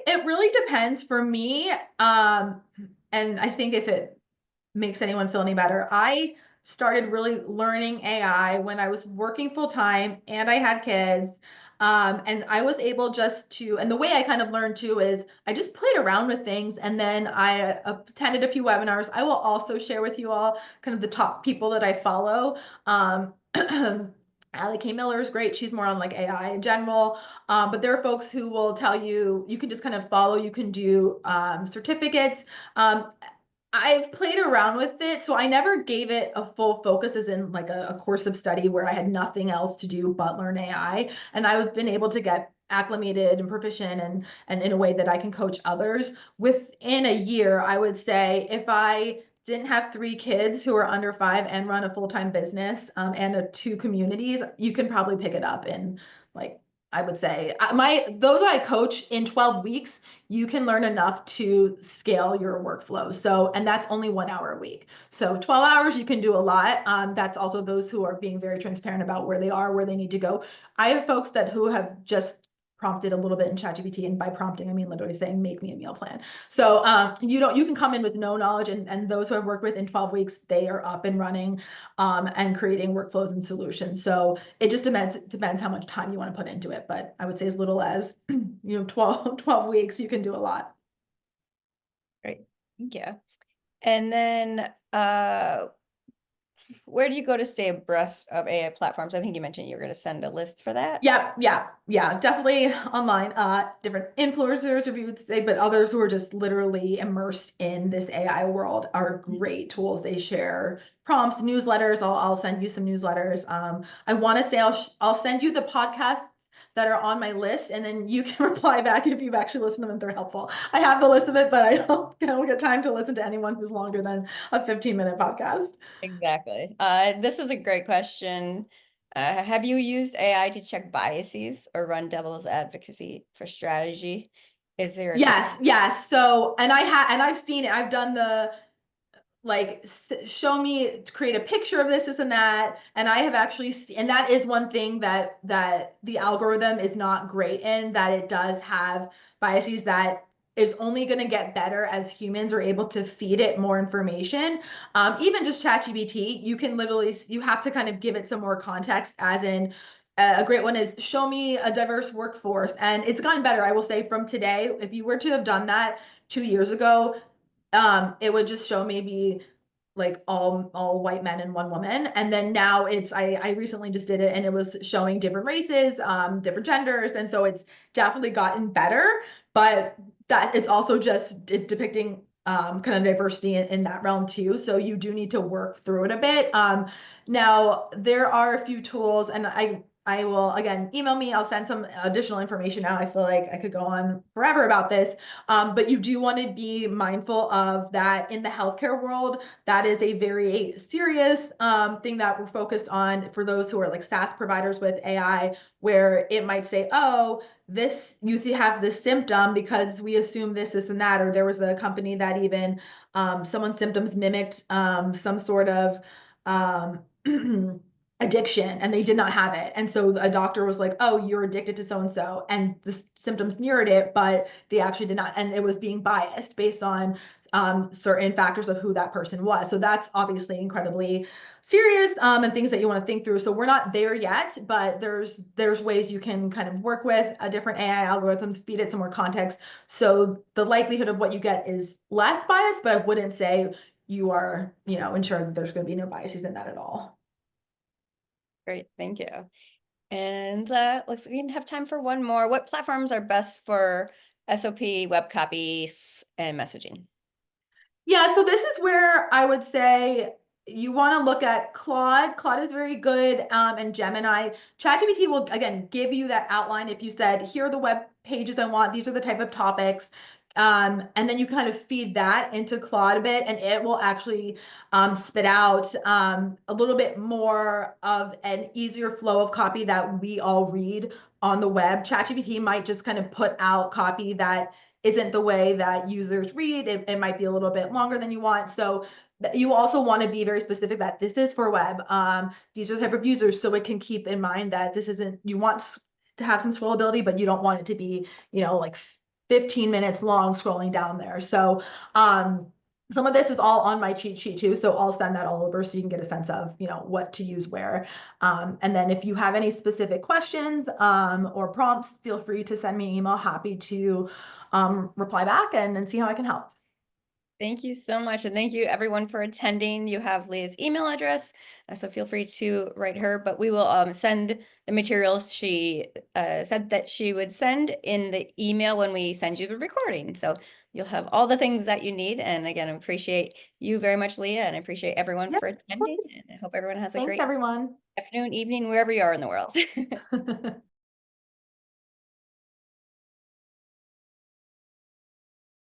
Speaker 3: it really depends for me. And I think if it makes anyone feel any better, I started really learning AI when I was working full time and I had kids. And I was able and the way I kind of learned too is I just played around with things, and then I attended a few webinars. I will also share with you all kind of the top people that I follow. Allie K. Miller is great. She's more on like AI in general. But there are folks who will tell you, you can just kind of follow, you can do certificates. I've played around with it, so I never gave it a full focus, as in like a course of study where I had nothing else to do but learn AI. And I've been able to get acclimated and proficient and in a way that I can coach others. Within a year, I would say, if I didn't have 3 kids who are under 5 and run a full-time business and 2 communities, you can probably pick it up in, like, I would say those I coach in 12 weeks, you can learn enough to scale your workflow. So, and that's only 1 hour a week. So 12 hours, you can do a lot. That's also those who are being very transparent about where they are, where they need to go. I have folks who have just prompted a little bit in ChatGPT, and by prompting, I mean literally saying, make me a meal plan. So you can come in with no knowledge, and those who I've worked with in 12 weeks, they are up and running and creating workflows and solutions. So it just depends how much time you want to put into it. But I would say as little as 12 weeks, you can do a lot.
Speaker 2: Great. Thank you. And then where do you go to stay abreast of AI platforms? I think you mentioned you were going to send a list for that.
Speaker 3: Yeah, definitely online. Different influencers, if you would say, but others who are just literally immersed in this AI world are great tools. They share prompts, newsletters. I'll send you some newsletters. I want to say I'll send you the podcasts that are on my list, and then you can reply back if you've actually listened to them, if they're helpful. I have the list of it, but I don't get time to listen to anyone who's longer than a 15-minute podcast.
Speaker 2: Exactly. This is a great question. Have you used AI to check biases or run devil's advocacy for strategy? Is there a
Speaker 3: Yes. So, and I've seen it. I've done the like show me, create a picture of this and that, and I have actually and that is one thing that the algorithm is not great in, that it does have biases that is only going to get better as humans are able to feed it more information. Even just ChatGPT, you can literally, you have to kind of give it some more context, as in a great one is show me a diverse workforce, and it's gotten better, I will say, from today. If you were to have done that 2 years ago, it would just show maybe like all white men and one woman. And then now it's, I recently just did it, and it was showing different races, different genders. And so it's definitely gotten better, but that it's also just depicting kind of diversity in that realm too. So you do need to work through it a bit. Now there are a few tools, and I will, again, email me. I'll send some additional information now. I feel like I could go on forever about this. But you do want to be mindful of that in the healthcare world. That is a very serious thing that we're focused on for those who are like SaaS providers with AI, where it might say, oh, this, you have this symptom because we assume this and that. Or there was a company that even someone's symptoms mimicked some sort of addiction, and they did not have it. And so a doctor was like, oh, you're addicted to so-and-so, and the symptoms mirrored it, but they actually did not. And it was being biased based on certain factors of who that person was. So that's obviously incredibly serious, and things that you want to think through. So we're not there yet, but there's ways you can kind of work with different AI algorithms, feed it some more context, so the likelihood of what you get is less biased. But I wouldn't say you are, ensured that there's going to be no biases in that at all.
Speaker 2: Great, thank you. And looks like we have time for one more. What platforms are best for SOP, web copies, and messaging?
Speaker 3: Yeah, so this is where I would say you want to look at Claude. Claude is very good, and Gemini. ChatGPT will, again, give you that outline. If you said, here are the web pages I want, these are the type of topics, and then you kind of feed that into Claude a bit, and it will actually spit out a little bit more of an easier flow of copy that we all read on the web. ChatGPT might just kind of put out copy that isn't the way that users read. It might be a little bit longer than you want. So you also want to be very specific that this is for web. These are the type of users, so it can keep in mind that this isn't, you want to have some scrollability, but you don't want it to be, like 15 minutes long scrolling down there. So some of this is all on my cheat sheet too, so I'll send that all over so you can get a sense of, what to use where. And then if you have any specific questions or prompts, feel free to send me an email. Happy to reply back and see how I can help.
Speaker 2: Thank you so much. And thank you everyone for attending. You have Leah's email address, so feel free to write her, but we will send the materials she said that she would send in the email when we send you the recording. So you'll have all the things that you need. And again, I appreciate you very much, Leah, and I appreciate everyone for attending. And I hope everyone has a
Speaker 3: Thanks,
Speaker 2: great
Speaker 3: everyone.
Speaker 2: afternoon, evening, wherever you are in the world.